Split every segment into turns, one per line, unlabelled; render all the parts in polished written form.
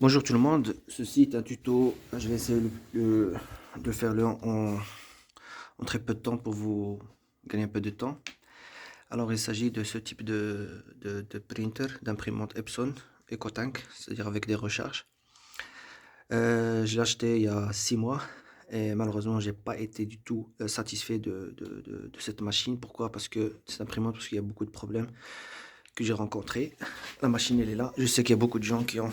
Bonjour tout le monde, ceci est un tuto, je vais essayer de faire en très peu de temps pour vous gagner un peu de temps. Alors il s'agit de ce type de printer, d'imprimante Epson EcoTank, c'est-à-dire avec des recharges. Je l'ai acheté il y a 6 mois et malheureusement j'ai pas été du tout satisfait de cette machine. Pourquoi? Parce que cette imprimante, parce qu'il y a beaucoup de problèmes que j'ai rencontrés. La machine elle est là, je sais qu'il y a beaucoup de gens qui ont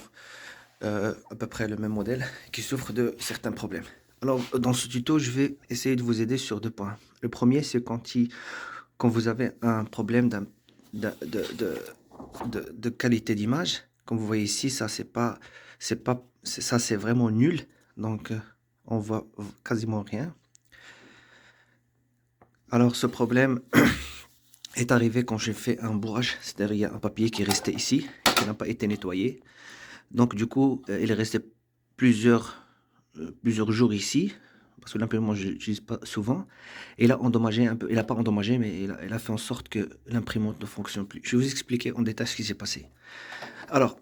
à peu près le même modèle, qui souffre de certains problèmes. Alors, dans ce tuto, je vais essayer de vous aider sur deux points. Le premier, c'est quand vous avez un problème d'un- de, de- de qualité d'image. Comme vous voyez ici, ça, ça, c'est vraiment nul. Donc, on voit quasiment rien. Alors, ce problème est arrivé quand j'ai fait un bourrage, c'est-à-dire il y a un papier qui est resté ici, qui n'a pas été nettoyé. Donc, du coup, il est resté plusieurs jours ici, parce que l'imprimante, je l'utilise pas souvent. Et il a endommagé un peu, il a pas endommagé, mais il a fait en sorte que l'imprimante ne fonctionne plus. Je vais vous expliquer en détail ce qui s'est passé. Alors,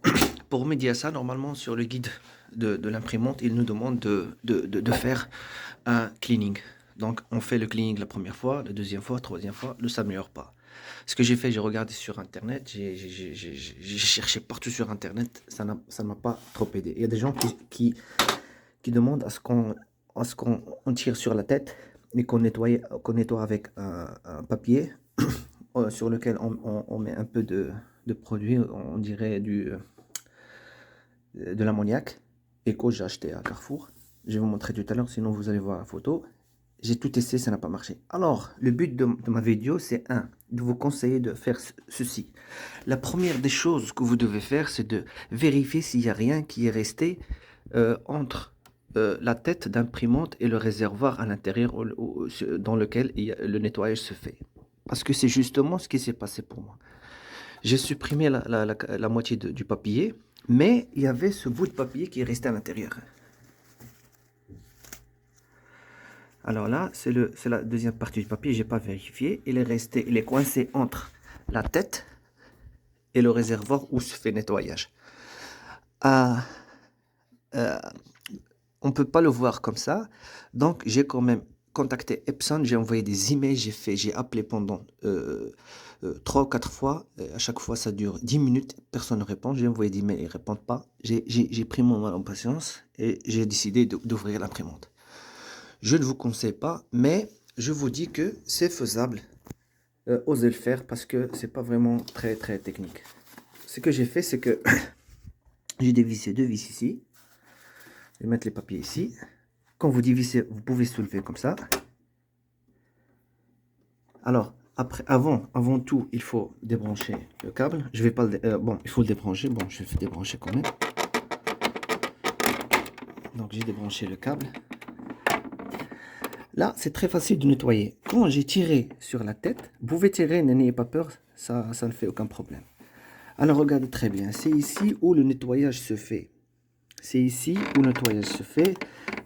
pour remédier à ça, normalement, sur le guide de l'imprimante, il nous demande de faire un cleaning. Donc, on fait le cleaning la première fois, la deuxième fois, troisième fois, ne s'améliore pas. Ce que j'ai fait, j'ai regardé sur Internet, j'ai cherché partout sur Internet, ça ne m'a pas trop aidé. Il y a des gens qui demandent à ce qu'on on tire sur la tête et qu'on nettoie avec un papier sur lequel on met un peu de produit, on dirait de l'ammoniac, Eco, j'ai acheté à Carrefour. Je vais vous montrer tout à l'heure, sinon vous allez voir la photo. J'ai tout testé, ça n'a pas marché. Alors, le but de ma vidéo, c'est de vous conseiller de faire ceci. La première des choses que vous devez faire, c'est de vérifier s'il n'y a rien qui est resté entre la tête d'imprimante et le réservoir à l'intérieur dans lequel le nettoyage se fait. Parce que c'est justement ce qui s'est passé pour moi. J'ai supprimé la moitié du papier, mais il y avait ce bout de papier qui est resté à l'intérieur. Alors là, c'est la deuxième partie du papier, j'ai pas vérifié. Il est coincé entre la tête et le réservoir où se fait nettoyage. Ah, euh, on peut pas le voir comme ça, donc j'ai quand même contacté Epson, j'ai envoyé des emails, j'ai appelé pendant 3 ou 4 fois, à chaque fois ça dure 10 minutes, personne ne répond, j'ai envoyé des emails, ils répondent pas, j'ai pris mon mal en patience et j'ai décidé d'ouvrir l'imprimante. Je ne vous conseille pas, mais je vous dis que c'est faisable. Osez le faire parce que c'est pas vraiment très très technique. Ce que j'ai fait, c'est que j'ai dévissé deux vis ici. Je vais mettre les papiers ici. Quand vous dévissez, vous pouvez soulever comme ça. Alors, avant tout, il faut débrancher le câble. Je vais pas bon, il faut le débrancher. Bon, je vais le débrancher quand même. Donc, j'ai débranché le câble. Là, c'est très facile de nettoyer. Quand j'ai tiré sur la tête, vous pouvez tirer, n'ayez pas peur, ça ne fait aucun problème. Alors, regardez très bien. C'est ici où le nettoyage se fait. C'est ici où le nettoyage se fait.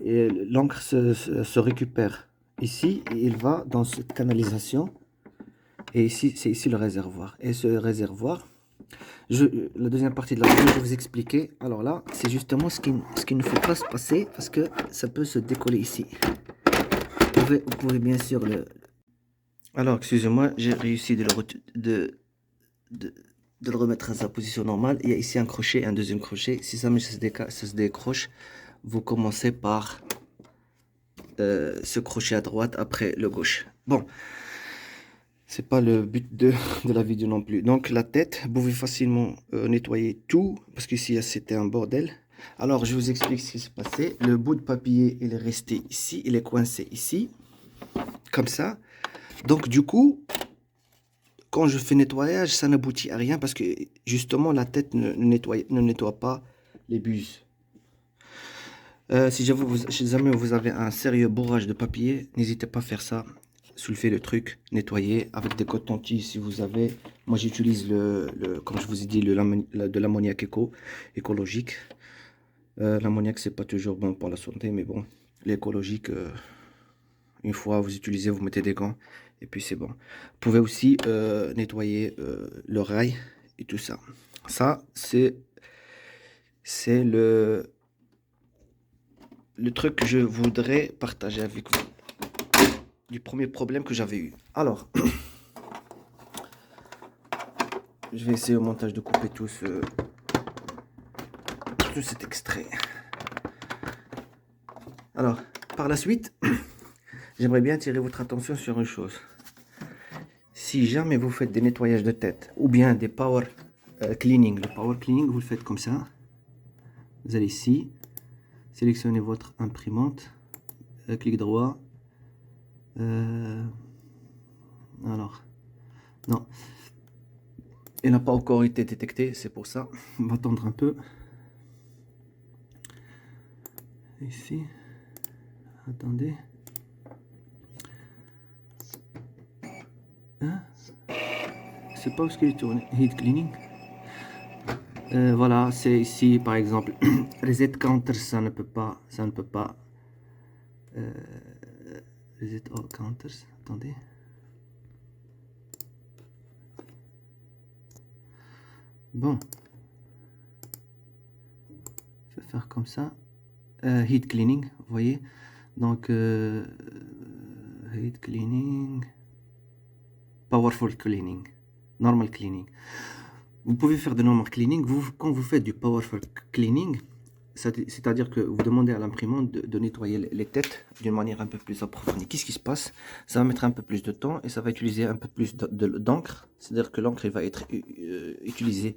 L'encre se récupère ici et il va dans cette canalisation. Et ici, c'est ici le réservoir. Et ce réservoir, la deuxième partie de la vidéo, je vais vous expliquer. Alors là, c'est justement ce qu'il ne faut pas se passer parce que ça peut se décoller ici. Vous pouvez bien sûr le... Alors, excusez-moi, j'ai réussi de, de le remettre à sa position normale. Il y a ici un crochet, un deuxième crochet. Si ça se décroche, vous commencez par ce crochet à droite après le gauche. Bon, c'est pas le but de la vidéo non plus. Donc la tête, vous pouvez facilement nettoyer tout, parce qu'ici c'était un bordel. Alors je vous explique ce qui s'est passé. Le bout de papier, il est resté ici, il est coincé ici, comme ça. Donc du coup, quand je fais nettoyage, ça n'aboutit à rien, parce que justement la tête ne nettoie pas les buses. Si jamais vous avez un sérieux bourrage de papier, n'hésitez pas à faire ça. Soulever le truc, nettoyer avec des cotons-tiges si vous avez. Moi j'utilise comme je vous ai dit, de l'ammoniac écologique. L'ammoniac c'est pas toujours bon pour la santé, mais bon, l'écologique, une fois vous utilisez, vous mettez des gants et puis c'est bon. Vous pouvez aussi nettoyer le rail et tout ça. Ça c'est le truc que je voudrais partager avec vous. Du premier problème que j'avais eu. Alors, je vais essayer au montage de couper tout cet extrait. Alors, par la suite, j'aimerais bien attirer votre attention sur une chose. Si jamais vous faites des nettoyages de tête ou bien des power cleaning, le power cleaning, vous le faites comme ça. Vous allez ici, sélectionnez votre imprimante, clic droit. Alors, non, elle n'a pas encore été détectée, c'est pour ça. On va attendre un peu. Ici, attendez. Hein? C'est pas où ce qu'il est tourné. Heat cleaning. Voilà, c'est ici par exemple. Reset counter, ça ne peut pas. Reset all counters. Attendez. Bon. Je vais faire comme ça. Heat cleaning, vous voyez. Donc, heat cleaning. Powerful cleaning. Normal cleaning. Vous pouvez faire de normal cleaning. Quand vous faites du powerful cleaning, c'est-à-dire que vous demandez à l'imprimante de nettoyer les têtes d'une manière un peu plus approfondie. Qu'est-ce qui se passe? Ça va mettre un peu plus de temps et ça va utiliser un peu plus d'encre. C'est-à-dire que l'encre va être utilisée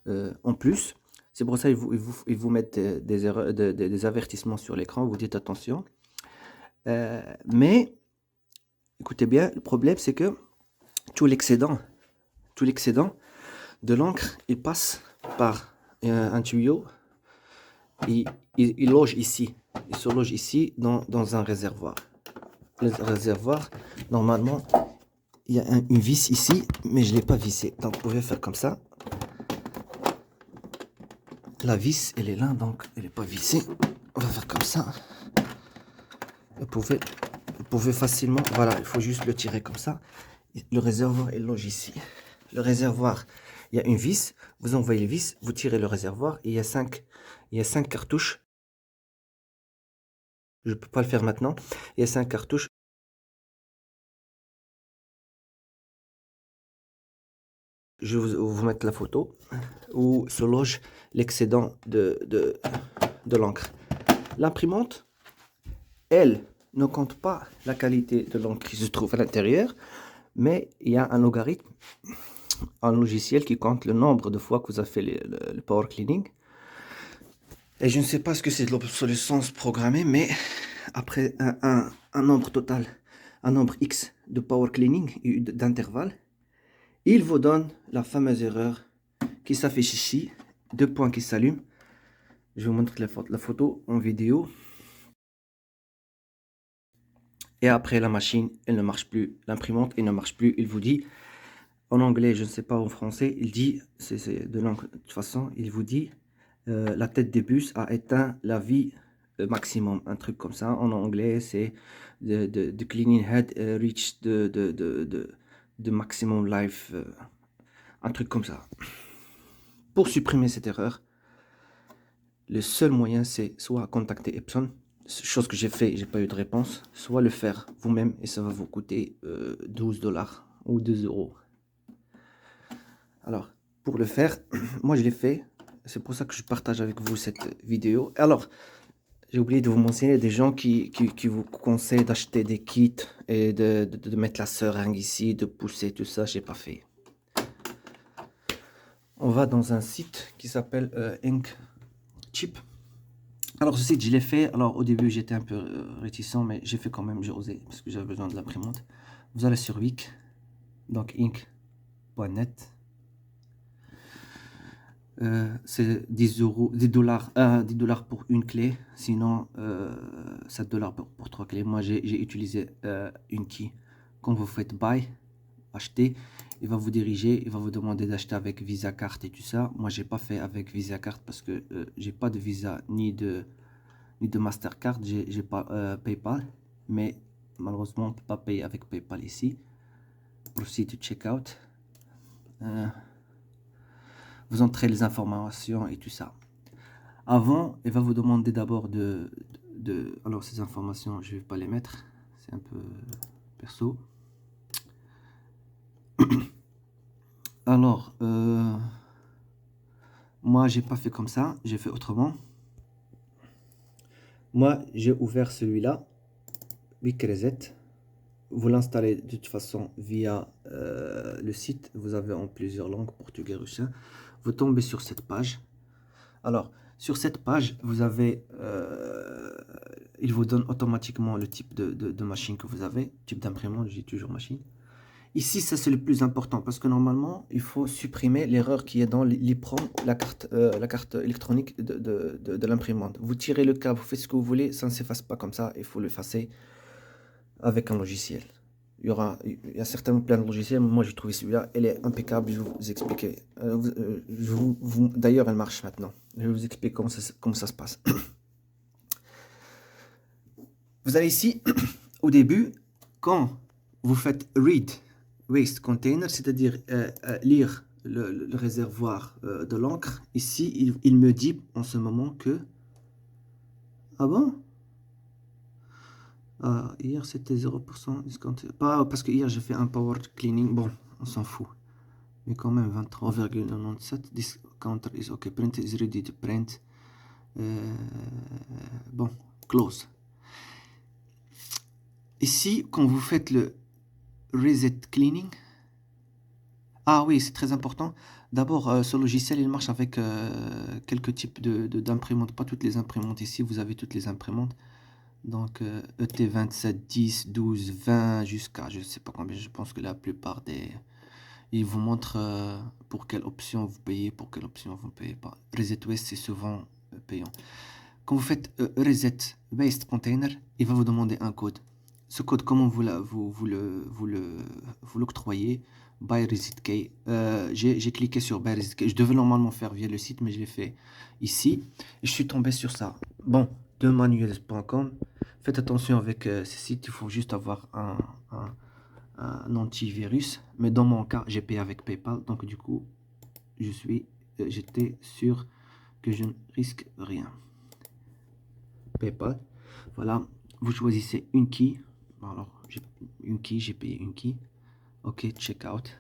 en plus. C'est pour ça qu'ils vous mettent des avertissements sur l'écran. Vous dites attention. Mais, écoutez bien, le problème c'est que tout l'excédent de l'encre, il passe par un tuyau. Il loge ici. Il se loge ici dans un réservoir. Le réservoir, normalement, il y a une vis ici, mais je ne l'ai pas vissé. Donc, vous pouvez faire comme ça. La vis, elle est là, donc elle n'est pas vissée. On va faire comme ça. Vous pouvez facilement, voilà, il faut juste le tirer comme ça. Le réservoir est loge ici. Le réservoir, il y a une vis. Vous envoyez les vis, vous tirez le réservoir. Et il y a 5 cartouches. Je ne peux pas le faire maintenant. Il y a 5 cartouches. Je vais vous mettre la photo où se loge l'excédent de l'encre. L'imprimante, elle, ne compte pas la qualité de l'encre qui se trouve à l'intérieur, mais il y a un logarithme, un logiciel qui compte le nombre de fois que vous avez fait le power cleaning. Et je ne sais pas ce que c'est de l'obsolescence programmée, mais après un nombre total, un nombre X de power cleaning et d'intervalle, il vous donne la fameuse erreur qui s'affiche ici, 2 points qui s'allument. Je vous montre la photo en vidéo. Et après, la machine, elle ne marche plus. L'imprimante, elle ne marche plus. Il vous dit, en anglais, je ne sais pas en français, il dit, c'est de toute façon, il vous dit, la tête des bus a éteint la vie maximum. Un truc comme ça. En anglais, c'est the cleaning head reach the maximum life. Un truc comme ça. Pour supprimer cette erreur, le seul moyen, c'est soit contacter Epson, chose que j'ai fait, j'ai pas eu de réponse, soit le faire vous-même et ça va vous coûter 12 $ ou 2 €. Alors, pour le faire, moi je l'ai fait, c'est pour ça que je partage avec vous cette vidéo. Alors, j'ai oublié de vous mentionner des gens qui vous conseillent d'acheter des kits et de mettre la seringue ici, de pousser tout ça, j'ai pas fait. On va dans un site qui s'appelle Inkchip. Alors ce site, je l'ai fait. Alors au début, j'étais un peu réticent, mais j'ai fait quand même, j'ai osé, parce que j'avais besoin de l'imprimante. Vous allez sur Wix, donc ink.net. C'est 10 €, 10 $ pour une clé, sinon 7 $ pour 3 clés. Moi, j'ai utilisé une key. Quand vous faites buy, acheter, il va vous diriger, il va vous demander d'acheter avec Visa Carte et tout ça. Moi, j'ai pas fait avec Visa Carte parce que j'ai pas de Visa ni de Mastercard, j'ai pas PayPal, mais malheureusement on peut pas payer avec PayPal ici. Proceed to checkout. Vous entrez les informations et tout ça. Avant, elle va vous demander d'abord alors ces informations, je vais pas les mettre, c'est un peu perso. Alors, moi, j'ai pas fait comme ça, j'ai fait autrement. Moi, j'ai ouvert celui-là, Quick Reset. Vous l'installez de toute façon via le site. Vous avez en plusieurs langues, portugais, russien. Vous tombez sur cette page. Alors, sur cette page, vous avez, il vous donne automatiquement le type de machine que vous avez, type d'imprimante, je dis toujours machine. Ici, ça c'est le plus important parce que normalement, il faut supprimer l'erreur qui est dans l'EEPROM, la carte électronique de l'imprimante. Vous tirez le câble, vous faites ce que vous voulez, ça ne s'efface pas comme ça, il faut l'effacer avec un logiciel. Il y a certainement plein de logiciels, mais moi j'ai trouvé celui-là, elle est impeccable, je vais vous expliquer. D'ailleurs, elle marche maintenant. Je vais vous expliquer comment ça se passe. Vous allez ici, au début, quand vous faites Read Waste Container, c'est-à-dire lire le réservoir de l'encre, ici, il me dit en ce moment que... Ah bon? Hier, c'était 0% discount. Pas parce que hier, j'ai fait un power cleaning. Bon, on s'en fout. Mais quand même, 23,97. This counter is OK. Print is ready to print. Bon, close. Ici, quand vous faites le reset cleaning, ah oui, c'est très important. D'abord, ce logiciel, il marche avec quelques types d'imprimantes. Pas toutes les imprimantes. Ici, vous avez toutes les imprimantes. Donc, ET 27, 10, 12, 20, jusqu'à, je ne sais pas combien. Je pense que la plupart des... Ils vous montrent pour quelle option vous payez, pour quelle option vous ne payez pas. Reset Waste, c'est souvent payant. Quand vous faites Reset Waste Container, il va vous demander un code. Ce code, comment vous l'octroyez? Buy Reset Key. J'ai cliqué sur Buy Reset Key. Je devais normalement faire via le site, mais je l'ai fait ici. Et je suis tombé sur ça. Bon, de manuels.com. Faites attention avec ces sites. Il faut juste avoir un antivirus. Mais dans mon cas, j'ai payé avec PayPal. Donc, du coup, j'étais sûr que je ne risque rien. PayPal. Voilà, vous choisissez une key. Alors, une key, j'ai payé une key. Ok, checkout.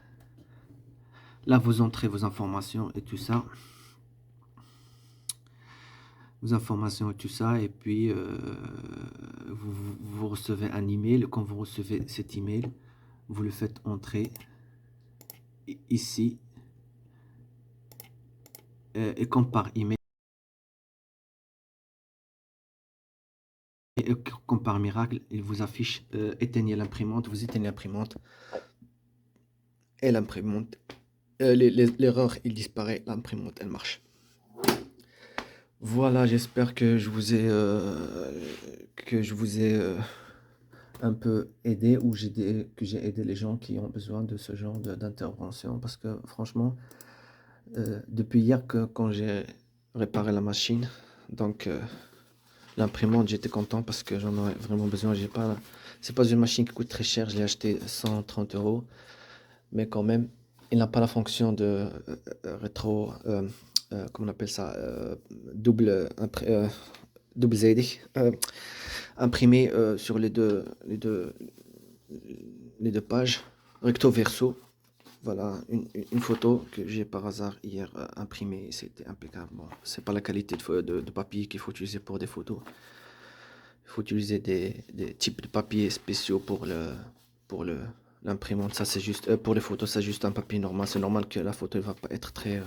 Là, vous entrez vos informations et tout ça. Vos informations et tout ça. Et puis, vous recevez un email. Quand vous recevez cet email, vous le faites entrer ici. Et comme par email. Et comme par miracle, il vous affiche éteignez l'imprimante. Vous éteignez l'imprimante. Et l'imprimante, l'erreur, il disparaît. L'imprimante, elle marche. Voilà, j'espère que je vous ai, un peu aidé ou que j'ai aidé les gens qui ont besoin de ce genre d'intervention parce que franchement, depuis hier quand j'ai réparé la machine, donc l'imprimante, j'étais content parce que j'en aurais vraiment besoin. C'est pas une machine qui coûte très cher, je l'ai acheté 130 €, mais quand même, il n'a pas la fonction de rétro, comment on appelle ça, double ZD, imprimé sur les deux pages, recto verso. Voilà, une photo que j'ai par hasard hier imprimée, c'était impeccable. Bon, c'est pas la qualité de papier qu'il faut utiliser pour des photos. Il faut utiliser des types de papiers spéciaux pour l'imprimante. Ça, c'est juste, pour les photos, c'est juste un papier normal. C'est normal que la photo ne va pas être très...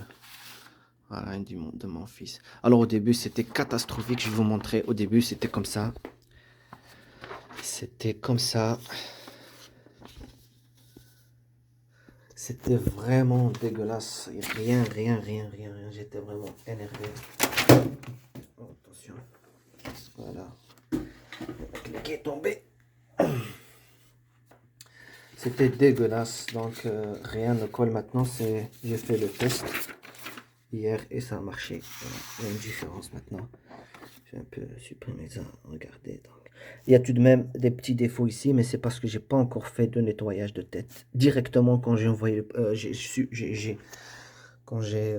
voilà, de mon fils. Alors au début, c'était catastrophique. Je vais vous montrer. Au début, c'était comme ça. C'était comme ça. C'était vraiment dégueulasse. Rien. J'étais vraiment énervé. Oh, attention. Voilà. La clé qui est tombée. C'était dégueulasse. Donc, rien ne colle maintenant. J'ai fait le test hier et ça a marché. Voilà. Il y a une différence maintenant. J'ai un peu supprimé ça. Regardez. Donc. Il y a tout de même des petits défauts ici, mais c'est parce que j'ai pas encore fait de nettoyage de tête. Directement quand j'ai envoyé, quand j'ai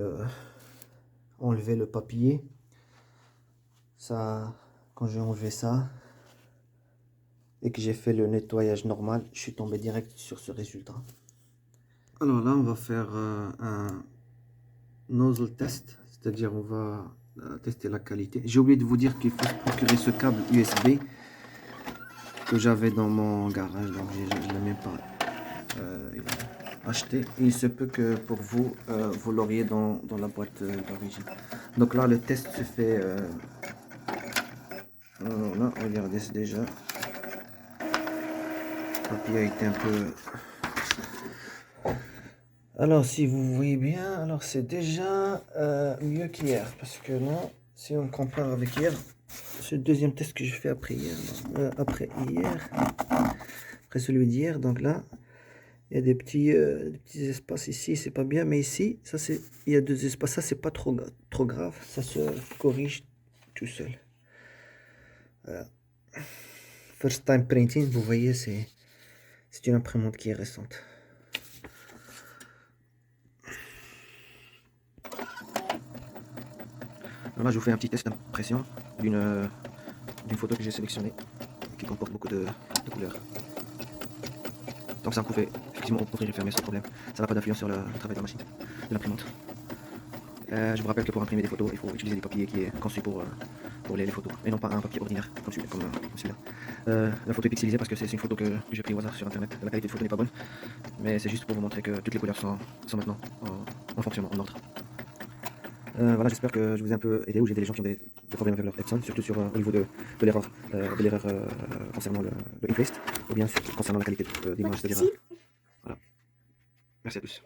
enlevé le papier, Ça, quand j'ai enlevé ça et que j'ai fait le nettoyage normal, je suis tombé direct sur ce résultat. Alors là, on va faire un nozzle test, c'est-à-dire on va tester la qualité. J'ai oublié de vous dire qu'il faut se procurer ce câble USB que j'avais dans mon garage, donc je ne l'ai même pas acheté. Il se peut que pour vous, vous l'auriez dans la boîte d'origine. Donc là, le test se fait. Là, regardez, c'est déjà. Le papier a été un peu. Alors, si vous voyez bien, alors c'est déjà mieux qu'hier. Parce que non, si on compare avec hier, c'est le deuxième test que je fais après hier. Après hier, après celui d'hier. Donc là, il y a des petits espaces ici, c'est pas bien. Mais ici, ça c'est, il y a deux espaces. Ça, c'est pas trop grave. Ça se corrige tout seul. Voilà. First time printing, vous voyez, c'est une imprimante qui est récente. Alors là, je vous fais un petit test d'impression d'une photo que j'ai sélectionnée qui comporte beaucoup de couleurs. Donc ça, vous pouvez effectivement ouvrir et fermer sans problème. Ça n'a pas d'influence sur le travail de la machine, de l'imprimante. Je vous rappelle que pour imprimer des photos, il faut utiliser des papiers qui est conçu pour les photos, et non pas un papier ordinaire comme celui-là. La photo est pixelisée parce que c'est une photo que j'ai prise au hasard sur internet. La qualité de photo n'est pas bonne, mais c'est juste pour vous montrer que toutes les couleurs sont maintenant en fonctionnement, en ordre. Voilà, j'espère que je vous ai un peu aidé, ou j'ai aidé les gens qui ont des problèmes avec leur Epson, surtout au niveau de l'erreur concernant le InPaste, ou bien concernant la qualité d'image, c'est-à-dire. Voilà. Merci à tous.